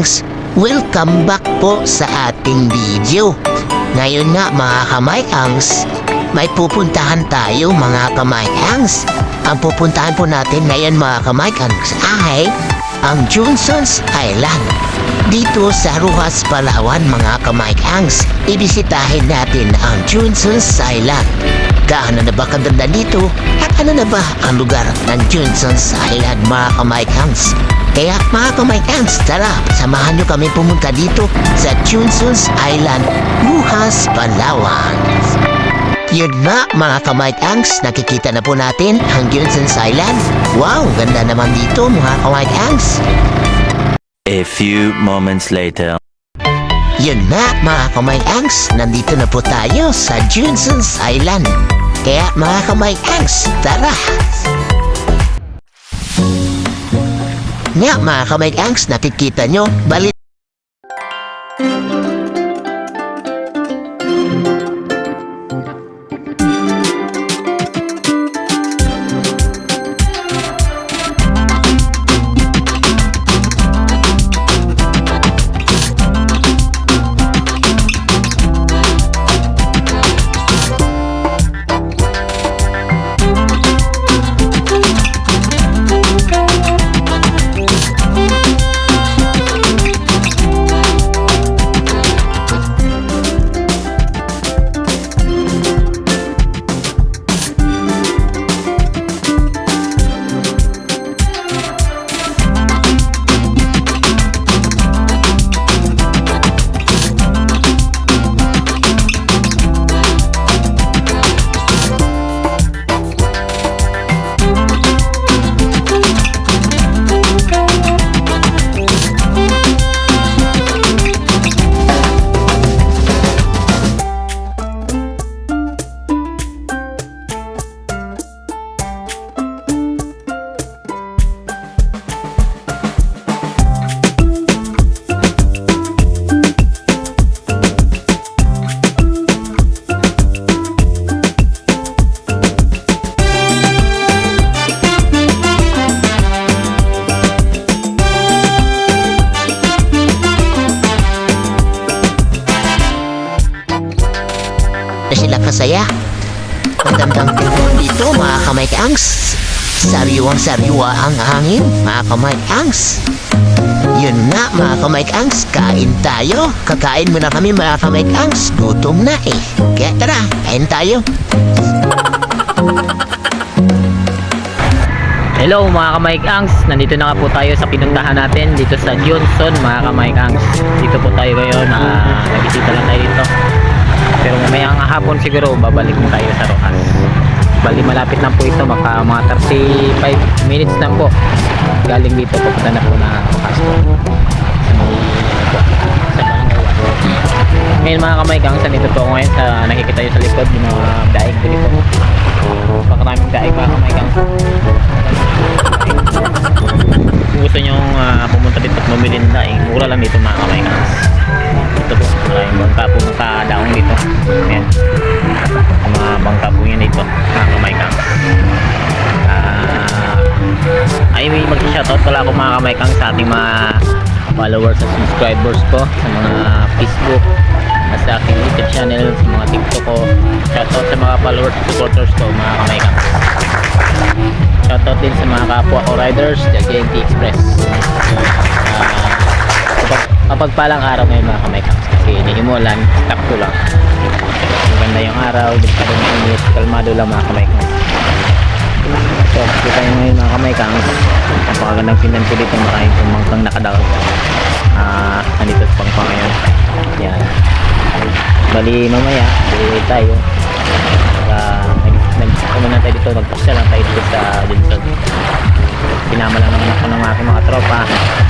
Angs, welcome back po sa ating video. Ngayon nga mga kamay Angs, may pupuntahan tayo mga kamay Angs. Ang pupuntahan po natin ngayon mga kamay Angs ay ang Johnson's Island. Dito sa Roxas, Palawan mga kamay Angs, ibisitahin natin ang Johnson's Island. Gaano na ba kaganda dito? At ano na ba ang lugar ng Johnson's Island mga kamay Angs? Kaya mga kamay Angs, tara, samahan nyo kami pumunta dito sa Johnson's Island, Roxas, Palawan. Yun na mga kamay Angs, nakikita na po natin ang Johnson's Island. Wow, ganda naman dito mga kamay Angs. A few moments later. Yun na mga kamay Angs, nandito na po tayo sa Johnson's Island. Kaya mga kamay Angs, tara! Nga mga kamay Angs, nakikita nyo, bali na sila kasaya. Magandang tingnan dito mga kamay Angs. Sariwang-sariwa ang hangin mga kamay Angs. Yun na mga kamay Angs, kain tayo. Kakain muna kami mga kamay Angs. Gutom na eh. Kaya tara, kain tayo. Hello mga kamay Angs, nandito na nga po tayo sa pinuntahan natin dito sa Johnson mga kamay Angs. Dito po tayo ngayon, nabisita lang tayo dito. Pero mamayang hapon siguro babalik na tayo sa Roxas. Bali malapit lang po ito, mga 35 minutes lang po. Galing dito papunta na po na Roxas po. Sa Bangawan. Ngayon mga kamay Angs, nandito po ako ngayon sa nakikita nyo sa likod yung mga daig ko dito. Pakaraming daig mga kamay Angs. Kung gusto nyo pumunta dito at bumili ng daing, mura lang dito mga kamay Angs. Ito po, maraming bangka po nakadaong dito. Ayan, mga bangka po yan dito mga kamay Angs. Ay may mag-shoutout pala ako mga kamay Angs sa ating mga followers at subscribers ko sa mga Facebook at sa aking YouTube channel, sa mga TikTok ko. Shoutout sa mga followers at supporters ko mga kamay Angs. Shoutout din sa mga kapwa ko riders sa GMT Express. Kapagpalang araw ngayon mga kamay Angs kasi iniimulan, takto lang. Maganda yung araw, di pa rin mainit, kalmado lang mga kamay Angs. So, kita nyo ngayon mga kamay Angs, ang pakagandang pindan ko dito, maraming pumangkang nakadaw. Nandito sa pangpang ngayon. Yan. Bali mamaya, bili tayo. Nagkumuna tayo dito, nagpasya lang tayo dito sa Johnson. Pinama lang naman ako ng aking mga tropa.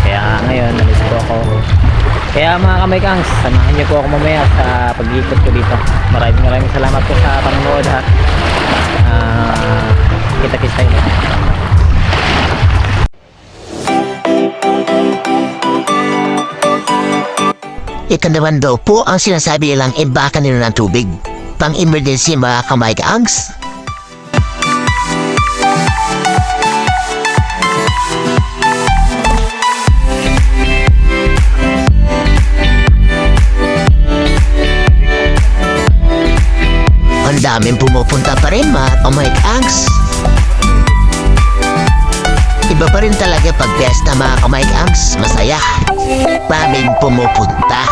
Kaya ngayon, nandito po ako. Kaya mga kamay Angs, samahan niyo po ako mamaya sa pag-iikot ko dito. Maraming salamat po sa panonood ha. Kita-kits tayo. Ito naman daw po ang sinasabi nilang imbaka nila ng tubig. Pang-emergency mga kamay Angs. daming pumupunta pa rin mga kamay-kangs. Iba pa rin talaga pag fiesta mga kamay-kangs, masaya. Daming pumupunta.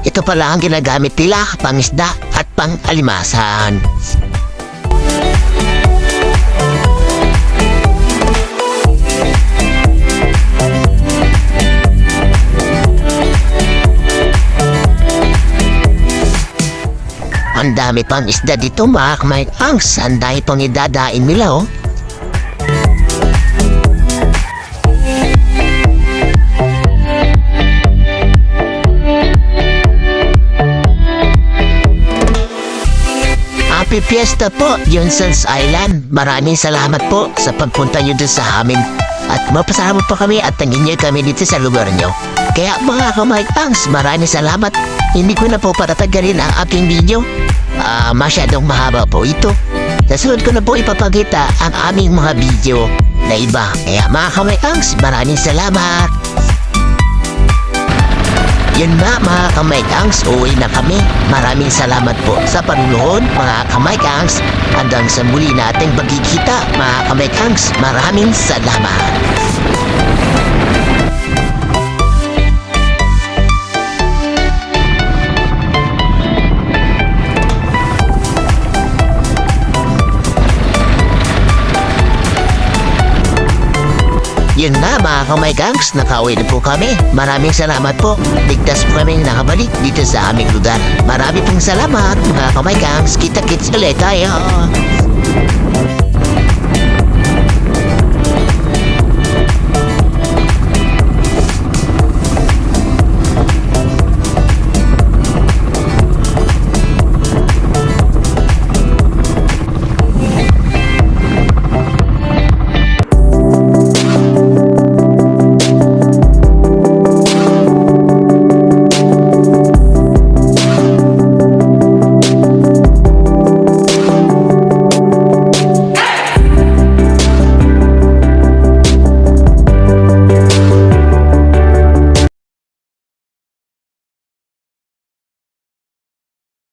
Ito pala ang ginagamit nila pangisda at pang-alimasan. Ang dami pang isda dito mga kamay-kangs. Ang dami pang idadain nila oh. Happy Fiesta po, Johnson's Island. Maraming salamat po sa pagpunta nyo dun sa amin. At mapasalamat po kami at tangin nyo kami dito sa lugar nyo. Kaya mga kamay-kangs, maraming salamat. Hindi ko na po patatagalin ang aking video. Masyadong mahaba po ito. Sa sunod ko na po ipapakita ang aming mga video na iba. Kaya mga kamay-kangs, maraming salamat. Yun na mga kamay-kangs, uwi na kami. Maraming salamat po sa panunood mga kamay-kangs. Hanggang sa muli nating pagkikita mga kamay-kangs. Maraming salamat. Yun na mga kamay-kangs, nakauwi na po kami. Maraming salamat po. Ligtas po kami nakabalik dito sa aming lugar. Marami pong salamat mga kamay-kangs. Kita-kits ulit tayo.